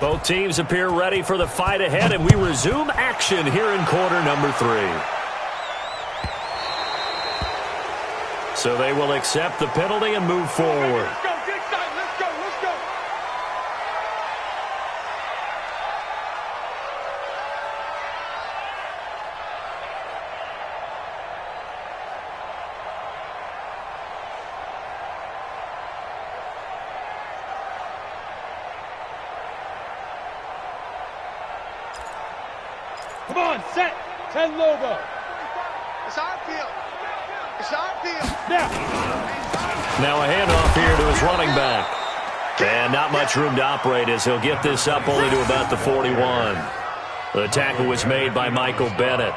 Both teams appear ready for the fight ahead, and we resume action here in quarter number 3. So they will accept the penalty and move forward. Come on, set. 10 Lobo. It's our field. It's our field. Now a handoff here to his running back. And not much room to operate as he'll get this up only to about the 41. The tackle was made by Michael Bennett.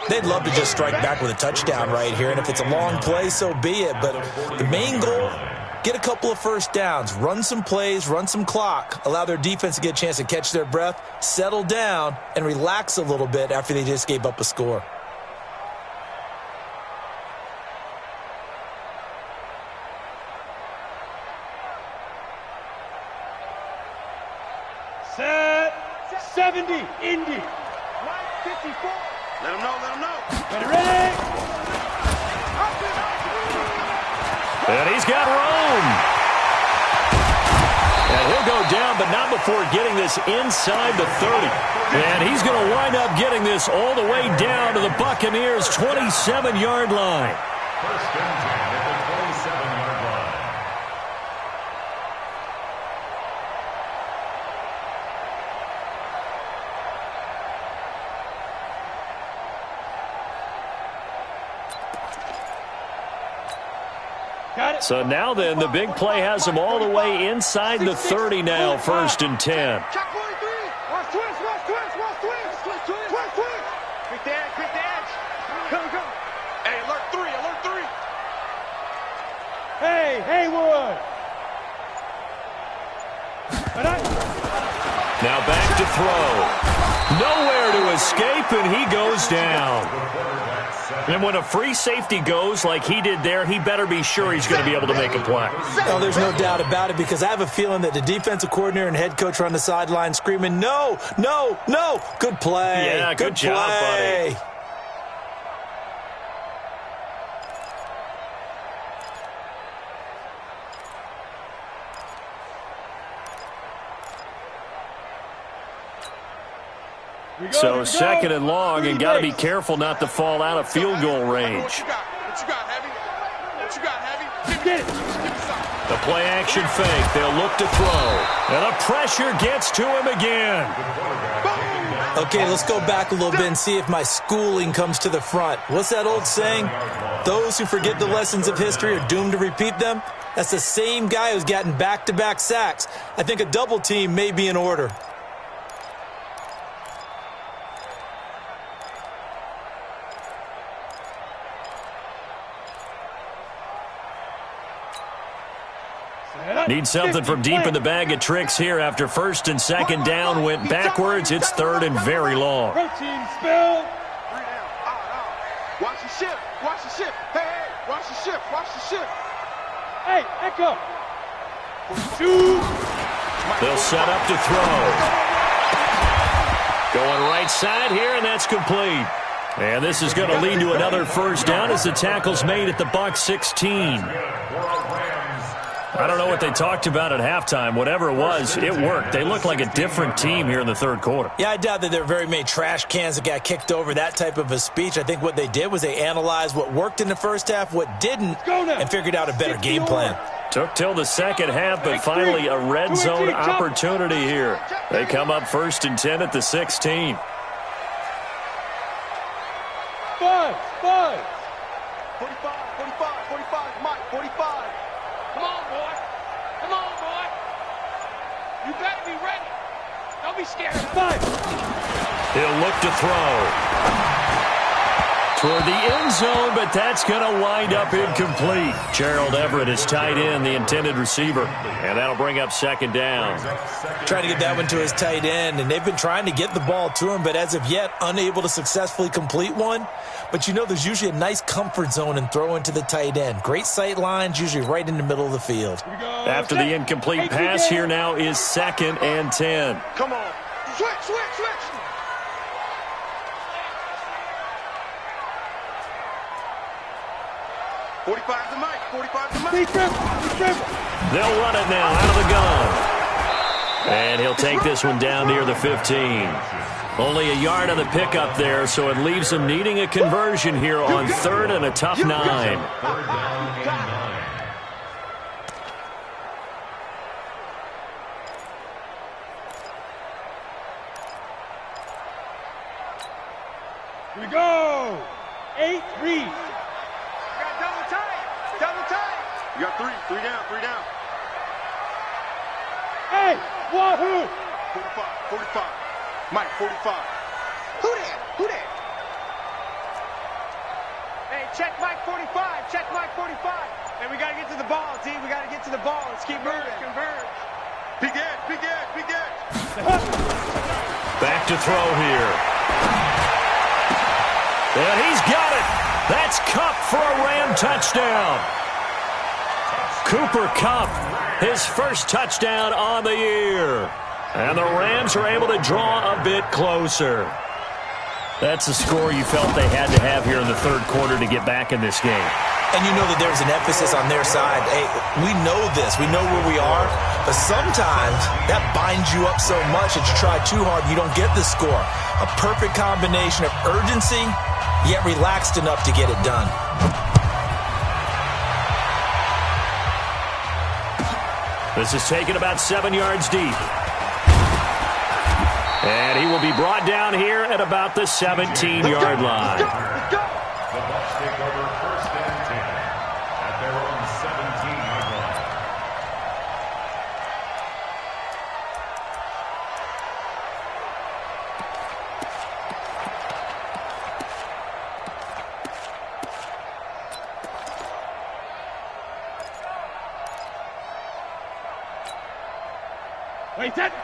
They'd love to just strike back with a touchdown right here, and if it's a long play, so be it. But the main goal, get a couple of first downs, run some plays, run some clock, allow their defense to get a chance to catch their breath, settle down, and relax a little bit after they just gave up a score. Set. 70, Indy. 54. Let them know, let them know. Ready. And he's got room. And he'll go down, but not before getting this inside the 30. And he's going to wind up getting this all the way down to the Buccaneers' 27-yard line. First and 10 at the 27-yard line. Got it. So now then, the big play has him all the way inside the 30 now, first and 10. Check 43. Watch twist, watch twist, watch twist. Twist, twist, twist, twist. Quick dash, quick dash. Come, come. Hey, alert 3, alert 3. Hey, Haywood. Now back to throw. Nowhere to escape, and he goes down. And when a free safety goes like he did there, he better be sure he's going to be able to make a play. Oh, there's no doubt about it, because I have a feeling that the defensive coordinator and head coach are on the sideline screaming, no, no, no. Good play. Yeah, good job, play. buddy. So second and long, and got to be careful not to fall out of field goal range. What you got, Heavy? What you got, Heavy? Get it. The play action fake. They'll look to throw. And the pressure gets to him again. Okay, let's go back a little bit and see if my schooling comes to the front. What's that old saying? Those who forget the lessons of history are doomed to repeat them. That's the same guy who's gotten back-to-back sacks. I think a double team may be in order. Need something from deep in the bag of tricks here after first and second down went backwards. It's third and very long. Protein spill. 3 down. Watch the shift. Watch the shift. Hey, hey. Watch the shift. Watch the shift. Hey, Echo. Shoot. They'll set up to throw. Going right side here, and that's complete. And this is going to lead to another first down as the tackle's made at the Bucs 16. I don't know what they talked about at halftime. Whatever it was, it worked. They look like a different team here in the third quarter. Yeah, I doubt that there are very many trash cans that got kicked over, that type of a speech. I think what they did was they analyzed what worked in the first half, what didn't, and figured out a better game plan. Took till the second half, but finally a red zone opportunity here. They come up first and 10 at the 16. 5. 45, 45, Mike, 45. Come on, boy. Come on, boy. You better be ready. Don't be scared. 5. He'll look to throw. toward the end zone, but that's going to wind up incomplete. Gerald Everett is tight end, the intended receiver, and that'll bring up second down. Trying to get that one to his tight end, and they've been trying to get the ball to him, but as of yet, unable to successfully complete one. But you know there's usually a nice comfort zone in throwing to the tight end. Great sight lines, usually right in the middle of the field. After the incomplete pass, here now is 2nd and 10. Come on. Switch, switch, switch. $45 to Mike. $45 to Mike. They'll run it now out of the gun. And he'll take this one down near the 15. Only a yard on the pickup there, so it leaves him needing a conversion here on 3rd and a tough 9. 3rd down and 9. Here we go. 8-3. Got double tight. Double tight. You got 3. 3 down. 3 down. Hey, wahoo. 45. 45. Mike, 45. Who that? Who that? Hey, check Mike 45. Check Mike 45. Hey, we got to get to the ball, D. We got to get to the ball. Let's keep moving. Converge. Big edge. Big edge. Big edge. Back to throw here. And he's got it. That's Kupp for a Ram touchdown. Cooper Kupp, his first touchdown on the year. And the Rams are able to draw a bit closer. That's the score you felt they had to have here in the 3rd quarter to get back in this game. And you know that there's an emphasis on their side. Hey, we know this. We know where we are. But sometimes that binds you up so much that you try too hard, you don't get the score. A perfect combination of urgency, yet relaxed enough to get it done. This is taken about 7 yards deep. And he will be brought down here at about the 17-yard line. The Bucs take over 1st and 10 at their own 17-yard line.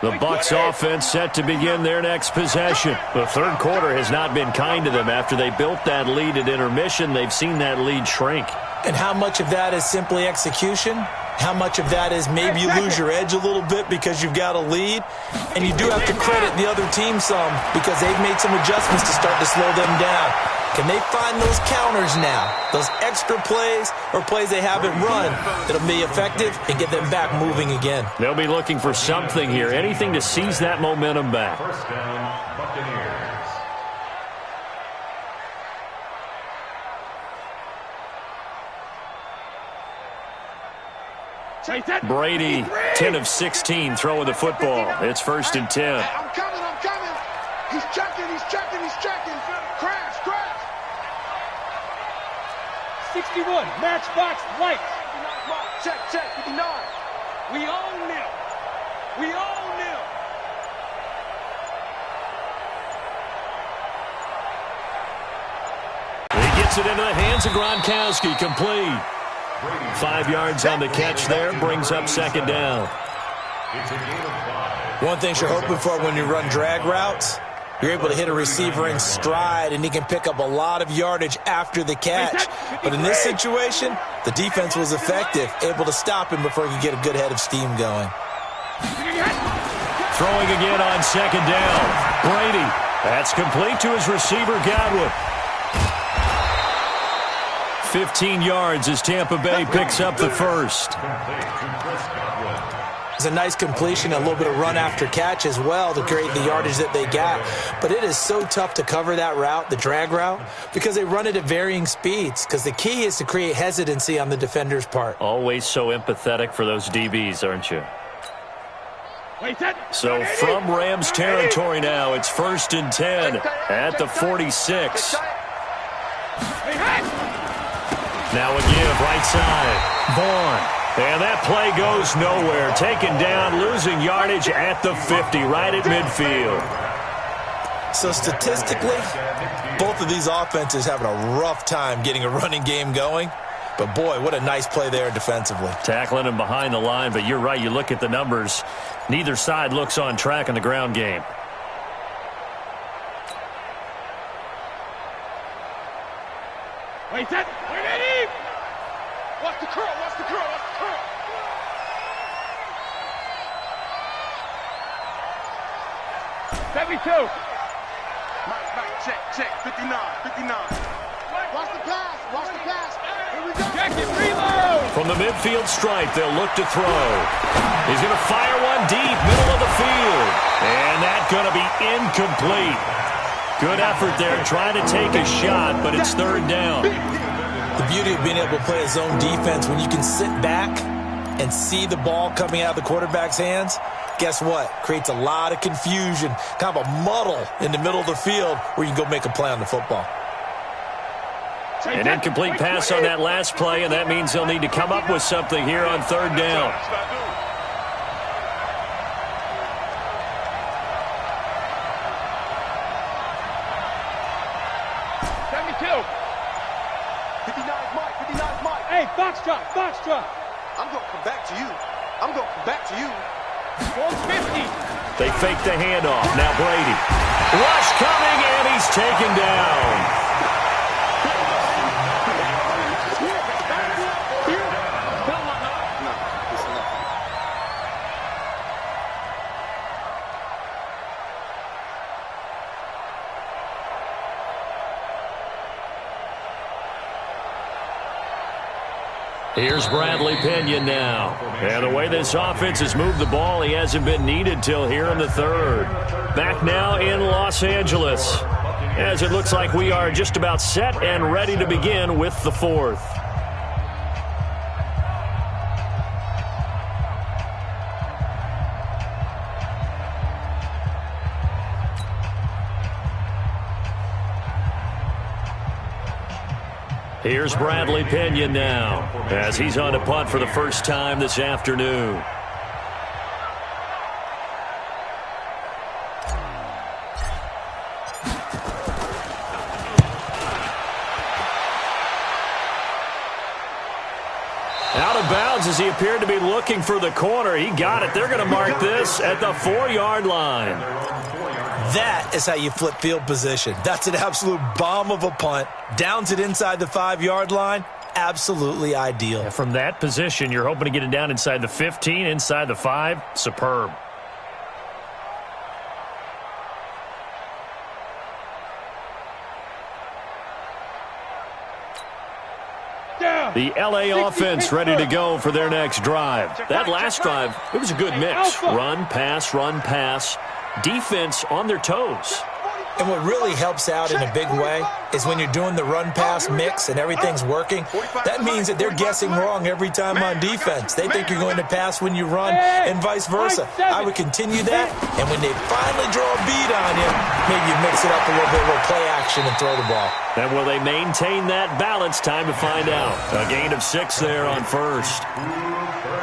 The Bucs offense set to begin their next possession. The 3rd quarter has not been kind to them. After they built that lead at intermission, they've seen that lead shrink. And how much of that is simply execution? How much of that is maybe you lose your edge a little bit because you've got a lead? And you do have to credit the other team some because they've made some adjustments to start to slow them down. Can they find those counters now, those extra plays or plays they haven't run that'll be effective and get them back moving again? They'll be looking for something here, anything to seize that momentum back. 1st down, Buccaneers. Brady, 10 of 16, throwing the football. It's 1st and 10. I'm coming. I'm coming. He's checking. He's checking. He's checking. Crash. Crash. 61, matchbox lights. Check. 59. We own them. We own them. He gets it into the hands of Gronkowski, complete. 5 yards on the catch there, brings up 2nd down. It's a gain of 5. One thing you're hoping for when you run drag routes, you're able to hit a receiver in stride, and he can pick up a lot of yardage after the catch. But in this situation, the defense was effective, able to stop him before he could get a good head of steam going. Throwing again on 2nd down. Brady, that's complete to his receiver, Godwin. 15 yards as Tampa Bay picks up the 1st. It's a nice completion, a little bit of run after catch as well to create the yardage that they got. But it is so tough to cover that route, the drag route, because they run it at varying speeds. Because the key is to create hesitancy on the defender's part. Always so empathetic for those DBs, aren't you? So from Rams territory now, it's 1st and 10 at the 46. Now a give, right side. Vaughn. And that play goes nowhere. Taken down, losing yardage at the 50, right at midfield. So statistically, both of these offenses having a rough time getting a running game going. But, boy, what a nice play there defensively. Tackling him behind the line, but you're right. You look at the numbers. Neither side looks on track in the ground game. Wait, that. Wait, Eddie! Watch the curl, watch the curl, watch the curl. Mike, check, 59. Watch the pass. Here we go. Check it, reload! From the midfield stripe, they'll look to throw. He's going to fire one deep, middle of the field. And that's going to be incomplete. Good effort there, trying to take a shot, but it's third down. The beauty of being able to play a zone defense when you can sit back and see the ball coming out of the quarterback's hands, guess what? Creates a lot of confusion, kind of a muddle in the middle of the field where you can go make a play on the football. An incomplete pass on that last play, and that means they'll need to come up with something here on third down. Hey, box drop. I'm going to come back to you. Goal 50. They fake the handoff. Now Brady. Rush coming, and he's taken down. Here's Bradley Pinion now. And the way this offense has moved the ball, he hasn't been needed till here in the third. Back now in Los Angeles, as it looks like we are just about set and ready to begin with the fourth. Here's Bradley Pinion now, as he's on to punt for the first time this afternoon. Out of bounds as he appeared to be looking for the corner. He got it. They're going to mark this at the 4-yard line. That is how you flip field position. That's an absolute bomb of a punt. Downs it inside the 5-yard line. Absolutely ideal. And from that position, you're hoping to get it down inside the 15, inside the 5. Superb. The LA offense ready to go for their next drive. That last drive, it was a good mix. Run, pass. Defense on their toes. And what really helps out in a big way is when you're doing the run-pass mix and everything's working, that means that they're guessing wrong every time on defense. They think you're going to pass when you run and vice versa. I would continue that, and when they finally draw a bead on you, maybe you mix it up a little bit, a little play action and throw the ball. And will they maintain that balance? Time to find out. A gain of 6 there on first.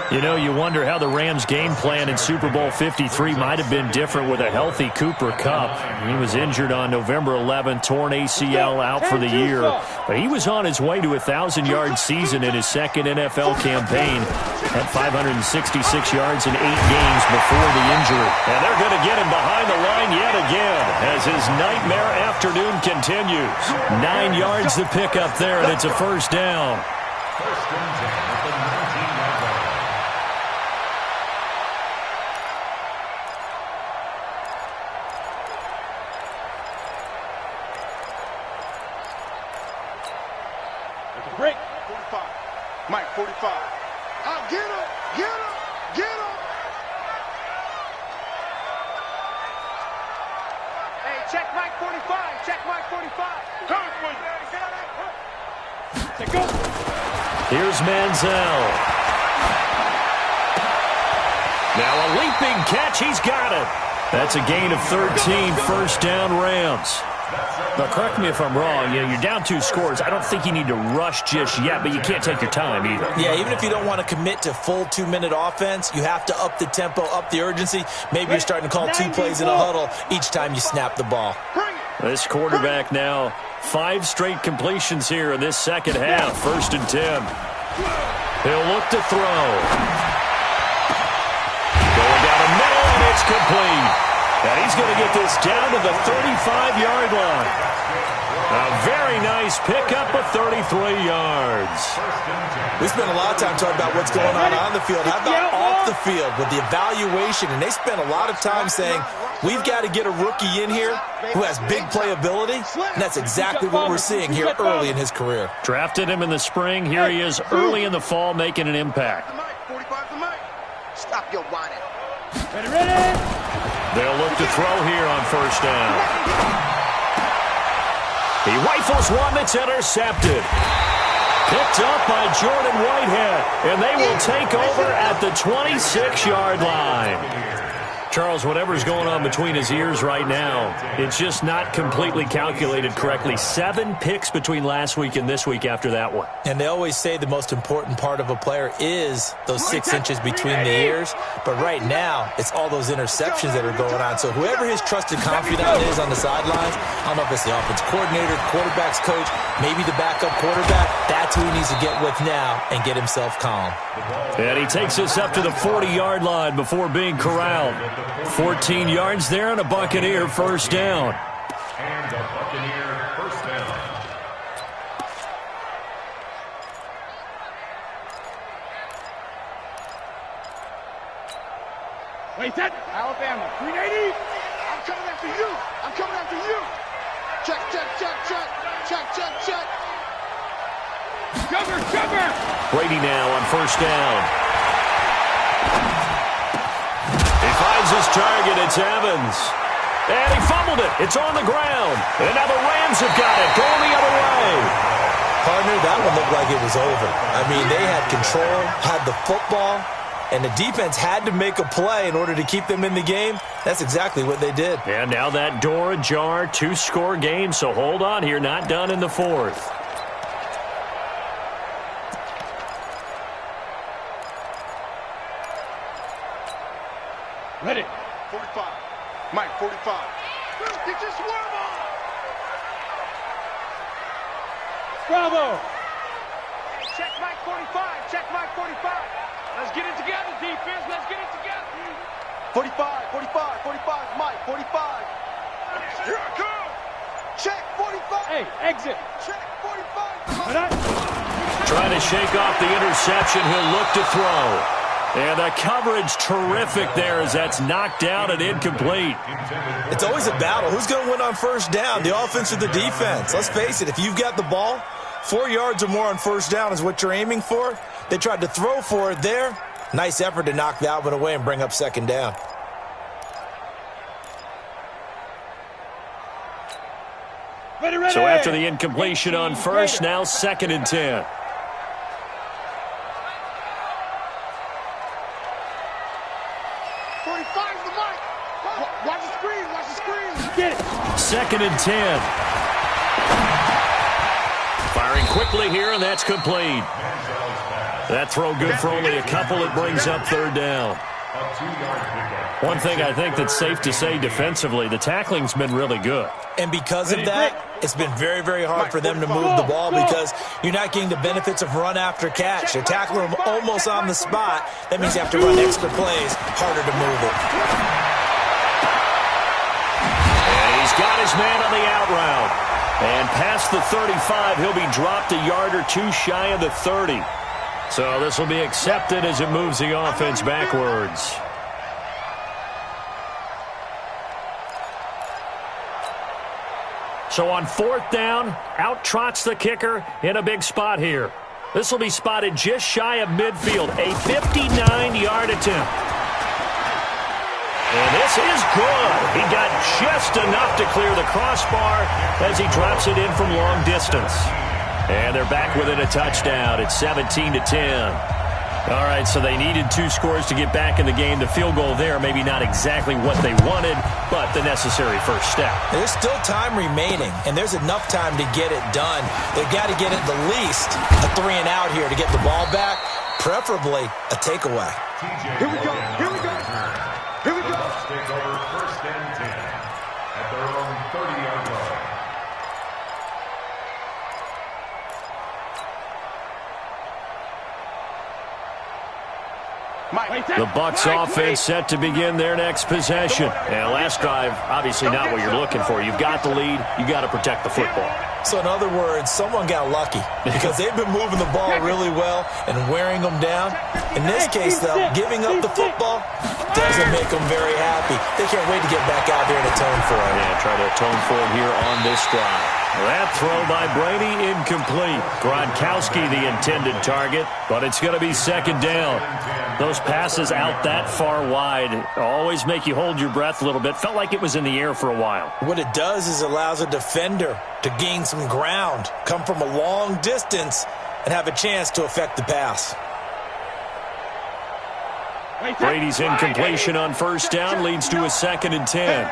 You know, you wonder how the Rams' game plan in Super Bowl 53 might have been different with a healthy Cooper Kupp. He was injured on November 11th, torn ACL, out for the year. But he was on his way to a 1,000-yard season in his second NFL campaign. Had 566 yards in 8 games before the injury. And they're going to get him behind the line yet again as his nightmare afternoon continues. 9 yards to pick up there, and it's a first down. First and 10 at the 19-yard line. Break. 45. Mike, 45. Get him. Hey, check Mike 45. Coming for you. Go. Here's Manziel. Now a leaping catch. He's got it. That's a gain of 13. First down, Rams. Now, correct me if I'm wrong. You know, you're down 2 scores. I don't think you need to rush just yet, but you can't take your time either. Yeah, even if you don't want to commit to full 2-minute offense, you have to up the tempo, up the urgency. Maybe you're starting to call 2 plays in a huddle each time you snap the ball. This quarterback now, 5 straight completions here in this second half. 1st and 10. He'll look to throw. Going down the middle, and it's complete. And he's going to get this down to the 35-yard line. A very nice pickup of 33 yards. We spent a lot of time talking about what's going on the field. How about off the field with the evaluation? And they spent a lot of time saying, we've got to get a rookie in here who has big playability. And that's exactly what we're seeing here early in his career. Drafted him in the spring. Here he is early in the fall making an impact. Stop your whining. Ready. They'll look to throw here on 1st down. He rifles one that's intercepted. Picked up by Jordan Whitehead, and they will take over at the 26-yard line. Charles, whatever's going on between his ears right now, it's just not completely calculated correctly. 7 picks between last week and this week after that one. And they always say the most important part of a player is those 6 inches between the ears. But right now, it's all those interceptions that are going on. So whoever his trusted confidant is on the sidelines, I don't know if it's the offense coordinator, quarterback's coach, maybe the backup quarterback, that's who he needs to get with now and get himself calm. And he takes us up to the 40-yard line before being corralled. 14 yards there and a Buccaneer 1st down. And a Buccaneer 1st down. Wait, that. Alabama. 380. I'm coming after you. I'm coming after you. Check, check, check, check. Check, check, check. Jugger. Brady now on 1st down. He finds his target. It's Evans. And he fumbled it. It's on the ground. And now the Rams have got it. Going the other way. Partner, that one looked like it was over. I mean, they had control, had the football, and the defense had to make a play in order to keep them in the game. That's exactly what they did. And now that door ajar, 2-score game. So hold on here. Not done in the 4th. Ready. 45. Mike, 45. Get your swerve on. Bravo. Hey, check Mike 45. Check Mike 45. Let's get it together, defense. Let's get it together. 45, 45, 45. Mike, 45. Here I come. Check 45. Hey, exit. Check 45. Trying to shake off the interception. He'll look to throw. And the coverage terrific there as that's knocked down and incomplete. It's always a battle. Who's going to win on 1st down, the offense or the defense? Let's face it, if you've got the ball, 4 yards or more on 1st down is what you're aiming for. They tried to throw for it there. Nice effort to knock that one away and bring up 2nd down. Ready. So after the incompletion on 1st, now 2nd and 10. 45's the mic. Watch the screen. Watch the screen. Get it. 2nd and 10. Firing quickly here, and that's complete. That throw good for only a couple. It brings up 3rd down. One thing I think that's safe to say defensively, the tackling's been really good. And because of that, it's been very, very hard for them to move the ball because you're not getting the benefits of run after catch. They're tackling them almost on the spot. That means you have to run extra plays, harder to move it. And he's got his man on the out route. And past the 35, he'll be dropped a yard or 2 shy of the 30. So this will be accepted as it moves the offense backwards. So on 4th down, out trots the kicker in a big spot here. This will be spotted just shy of midfield, a 59-yard attempt. And this is good. He got just enough to clear the crossbar as he drops it in from long distance. And they're back within a touchdown. It's 17-10. All right, so they needed 2 scores to get back in the game. The field goal there, maybe not exactly what they wanted, but the necessary first step. There's still time remaining, and there's enough time to get it done. They've got to get it the least a 3-and-out here to get the ball back, preferably a takeaway. Here we go. Here we go. Here we go. Bucks take over 1st and 10 at their own 30-yard line. The Bucks offense set to begin their next possession. And last drive, obviously not what you're looking for. You've got the lead. You got to protect the football. So in other words, someone got lucky because they've been moving the ball really well and wearing them down. In this case, though, giving up the football doesn't make them very happy. They can't wait to get back out there and atone for it. Yeah, try to atone for it here on this drive. That throw by Brady incomplete. Gronkowski the intended target, but it's going to be 2nd down. Those passes out that far wide always make you hold your breath a little bit. Felt like it was in the air for a while. What it does is allows a defender to gain some ground, come from a long distance, and have a chance to affect the pass. Brady's incompletion on 1st down leads to a 2nd and 10.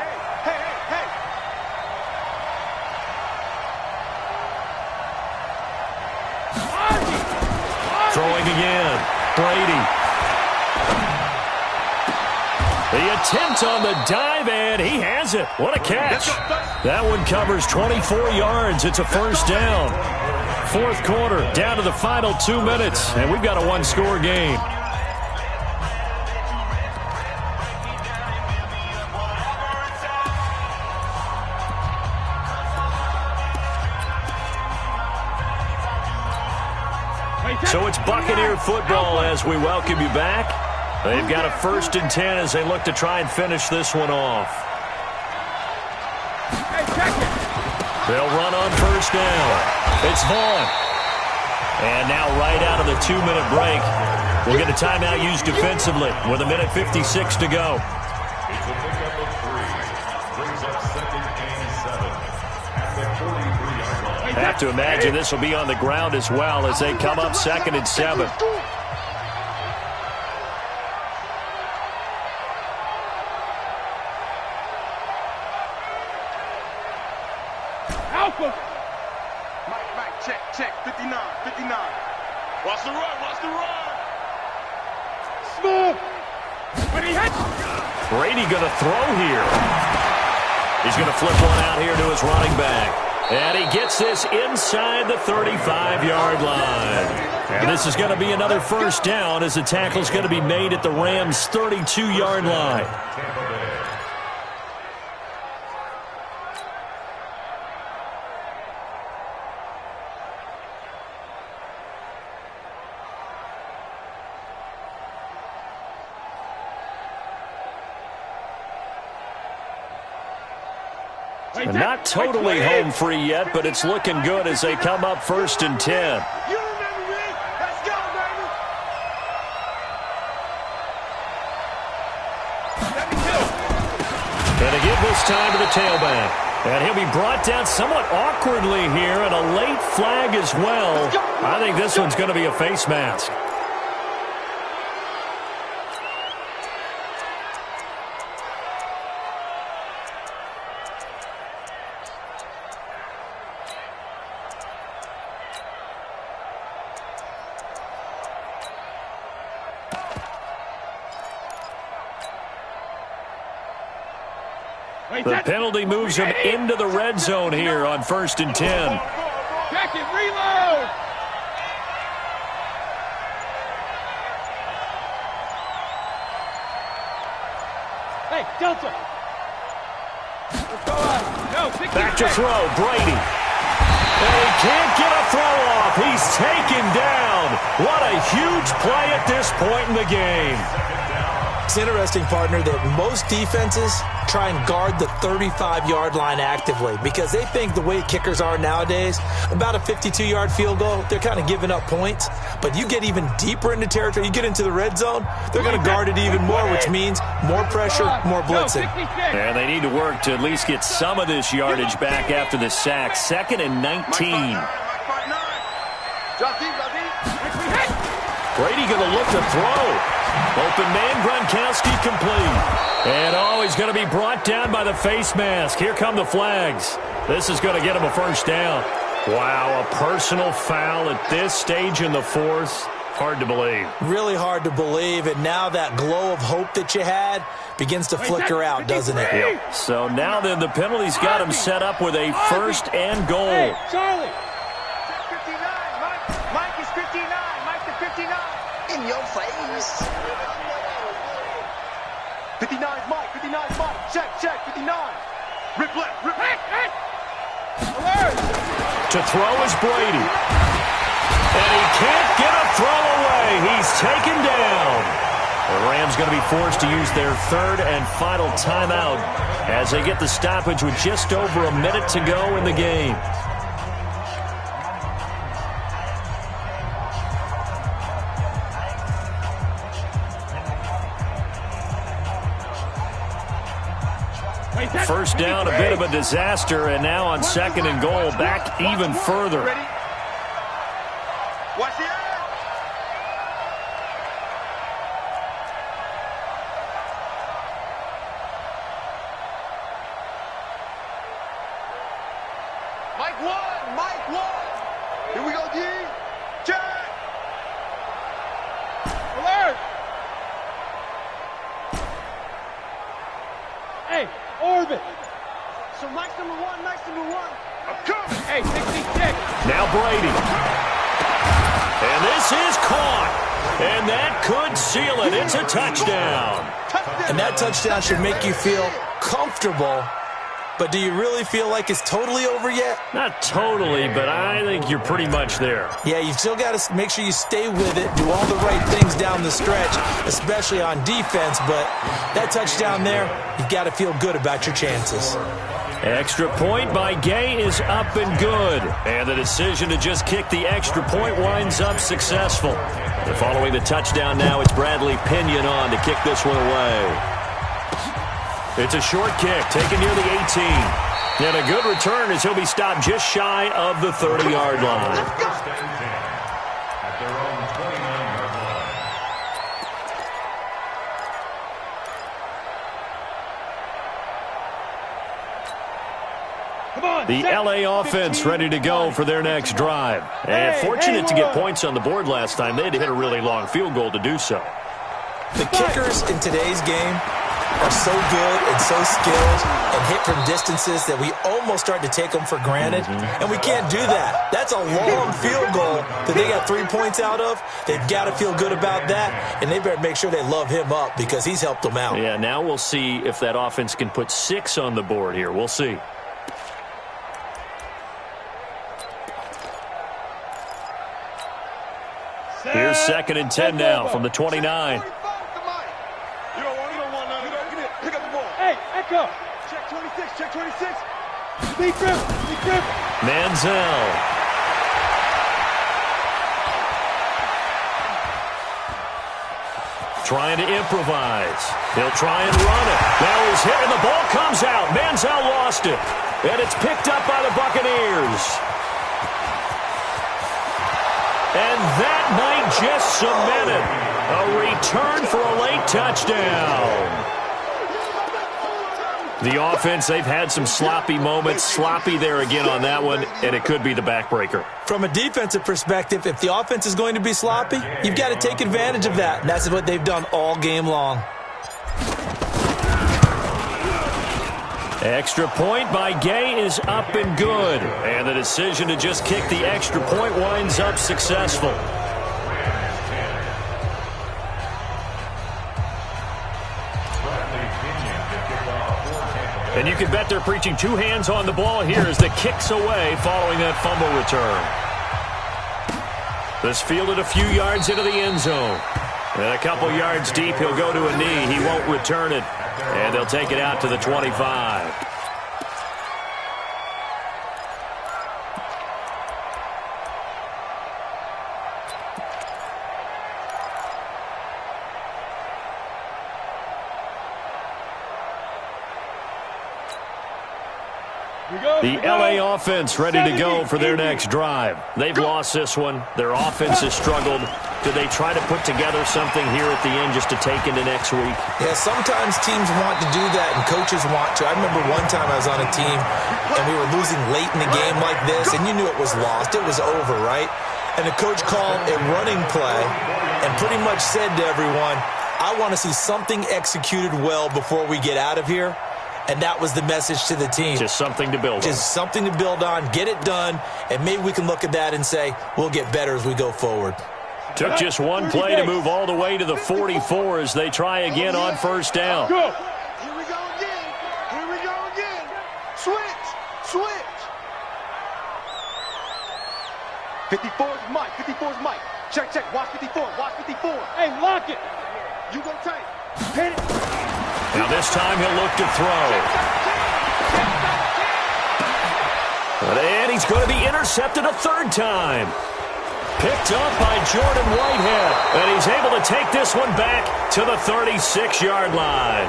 Throwing again. Brady. The attempt on the dive, and he has it. What a catch. That one covers 24 yards. It's a 1st down. 4th quarter, down to the final 2 minutes, and we've got a 1-score game. So it's Buccaneer football as we welcome you back. They've got a 1st and 10 as they look to try and finish this one off. They'll run on 1st down. It's Vaughn. And now right out of the 2-minute break, we'll get a timeout used defensively with 1:56 to go. It's a pickup of 3. Brings up 2nd and 7 at the 43-yard line. Have to imagine this will be on the ground as well as they come up 2nd and 7. Mike, check. 59. Watch the run. Smooth. Brady going to throw here. He's going to flip one out here to his running back. And he gets this inside the 35-yard line. And this is going to be another 1st down as the tackle's going to be made at the Rams' 32-yard line. Not totally home free yet, but it's looking good as they come up 1st and 10. You remember me? Let's go, baby. And to give this time to the tailback. And he'll be brought down somewhat awkwardly here, and a late flag as well. I think this one's going to be a face mask. The penalty moves him into the red zone here on 1st and 10. Check it, reload. Hey, Delta. Let's go on. No, Back to throw, Brady. And he can't get a throw off. He's taken down. What a huge play at this point in the game. It's interesting, partner, that most defenses try and guard the 35-yard line actively because they think the way kickers are nowadays, about a 52-yard field goal, they're kind of giving up points. But you get even deeper into territory, you get into the red zone, they're going to guard it even more, which means more pressure, more blitzing. And they need to work to at least get some of this yardage back after the sack. 2nd and 19. Brady going to look to throw. Open man, Gronkowski complete. And, he's going to be brought down by the face mask. Here come the flags. This is going to get him a first down. Wow, a personal foul at this stage in the fourth. Hard to believe. Really hard to believe, and now that glow of hope that you had begins to flicker out, doesn't it? Yep. So now then the penalty's got him set up with a first and goal. Hey, Charlie. 59, Mike is 59. Mike to 59. In your face. 59 is Mike. 59 is Mike. Check. 59. Rip left. Hey. Alert. To throw is Brady. And he can't get a throw away. He's taken down. The Rams going to be forced to use their third and final timeout as they get the stoppage with just over a minute to go in the game. First down, a bit of a disaster, and now on second and goal, back even further. Ready? Watch the air. Mike one. Here we go, D. Check. Alert. Hey, orbit. So Mike's number one. I'm coming. Hey, 66. Now Brady. And this is caught. And that could seal it. It's a touchdown. And that touchdown should make you feel comfortable. But do you really feel like it's totally over yet? Not totally, but I think you're pretty much there. Yeah, you've still got to make sure you stay with it, do all the right things down the stretch, especially on defense. But that touchdown there, you've got to feel good about your chances. Extra point by Gay is up and good. And the decision to just kick the extra point winds up successful. And following the touchdown now, it's Bradley Pinion on to kick this one away. It's a short kick, taken near the 18. And a good return as he'll be stopped just shy of the 30-yard line. At their own 29-yard line. Come on. The LA offense ready to go for their next drive. And fortunate to get points on the board last time. They had to hit a really long field goal to do so. The kickers in today's game are so good and so skilled and hit from distances that we almost start to take them for granted. And we can't do that. That's a long field goal that they got 3 points out of. They've got to feel good about that, and they better make sure they love him up because he's helped them out. Yeah, now we'll see if that offense can put 6 on the board here. We'll see. Here's second and 10 now from the 29. Echo. Check 26. Speed grip. Manziel. Trying to improvise. He'll try and run it. Now he's hit and the ball comes out. Manziel lost it. And it's picked up by the Buccaneers. And that might just cement it. A return for a late touchdown. The offense, they've had some sloppy moments. Sloppy there again on that one, and it could be the backbreaker. From a defensive perspective, if the offense is going to be sloppy, you've got to take advantage of that. And that's what they've done all game long. Extra point by Gay is up and good. And the decision to just kick the extra point winds up successful. And you can bet they're preaching 2 hands on the ball here as the kick's away following that fumble return. This fielded a few yards into the end zone. And a couple yards deep, he'll go to a knee. He won't return it. And they'll take it out to the 25. The LA offense ready to go for their next drive. They've lost this one. Their offense has struggled. do they try to put together something here at the end just to take into next week? Yeah, sometimes teams want to do that and coaches want to. I remember one time I was on a team and we were losing late in the game like this, and you knew it was lost. It was over, right? And the coach called a running play and pretty much said to everyone, I want to see something executed well before we get out of here. And that was the message to the team. Just something to build on. Just something to build on, get it done, and maybe we can look at that and say, we'll get better as we go forward. Took just one play to move all the way to the 44 as they try again on first down. Here we go again. Here we go again. Switch. Switch. 54 is Mike. 54 is Mike. Check, check. Watch 54. Watch 54. Hey, lock it. You go tight. Hit it. Now this time he'll look to throw. And he's going to be intercepted a third time. Picked up by Jordan Whitehead. And he's able to take this one back to the 36-yard line.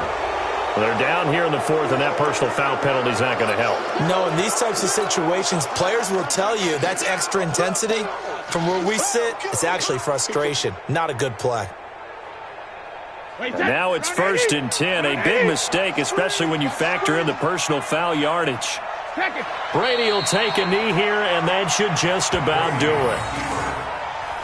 They're down here in the fourth, and that personal foul penalty is not going to help. No, in these types of situations, players will tell you that's extra intensity. From where we sit, it's actually frustration. Not a good play. And now it's 1st and 10. A big mistake, especially when you factor in the personal foul yardage. Brady will take a knee here, and that should just about do it.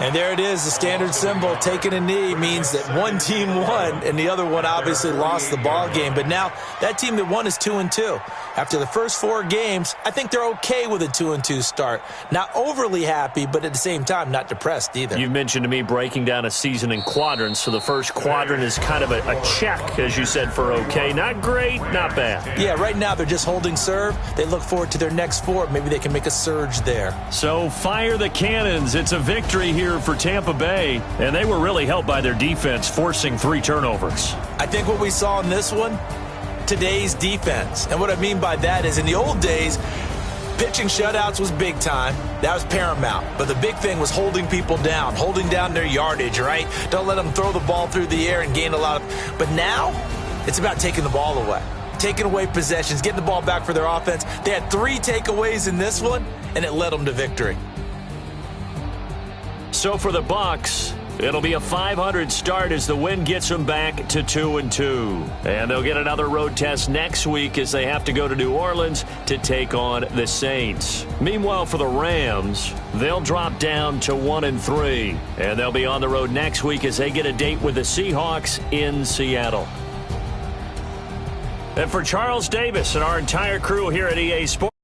And there it is, the standard symbol. Taking a knee means that one team won, and the other one obviously lost the ball game. But now that team that won is 2-2. After the first 4 games, I think they're okay with a 2-2 start. Not overly happy, but at the same time, not depressed either. You've mentioned to me breaking down a season in quadrants, so the first quadrant is kind of a check, as you said, for okay. Not great, not bad. Yeah, right now they're just holding serve. They look forward to their next 4. Maybe they can make a surge there. So fire the cannons. It's a victory here for Tampa Bay, and they were really helped by their defense, forcing 3 turnovers. I think what we saw in this one, today's defense. And what I mean by that is in the old days, pitching shutouts was big time. That was paramount. But the big thing was holding people down, holding down their yardage, right? Don't let them throw the ball through the air and gain a lot of... But now, it's about taking the ball away. Taking away possessions, getting the ball back for their offense. They had 3 takeaways in this one, and it led them to victory. So for the Bucs, it'll be a 500 start as the win gets them back to 2-2. And they'll get another road test next week as they have to go to New Orleans to take on the Saints. Meanwhile, for the Rams, they'll drop down to 1-3. And they'll be on the road next week as they get a date with the Seahawks in Seattle. And for Charles Davis and our entire crew here at EA Sports,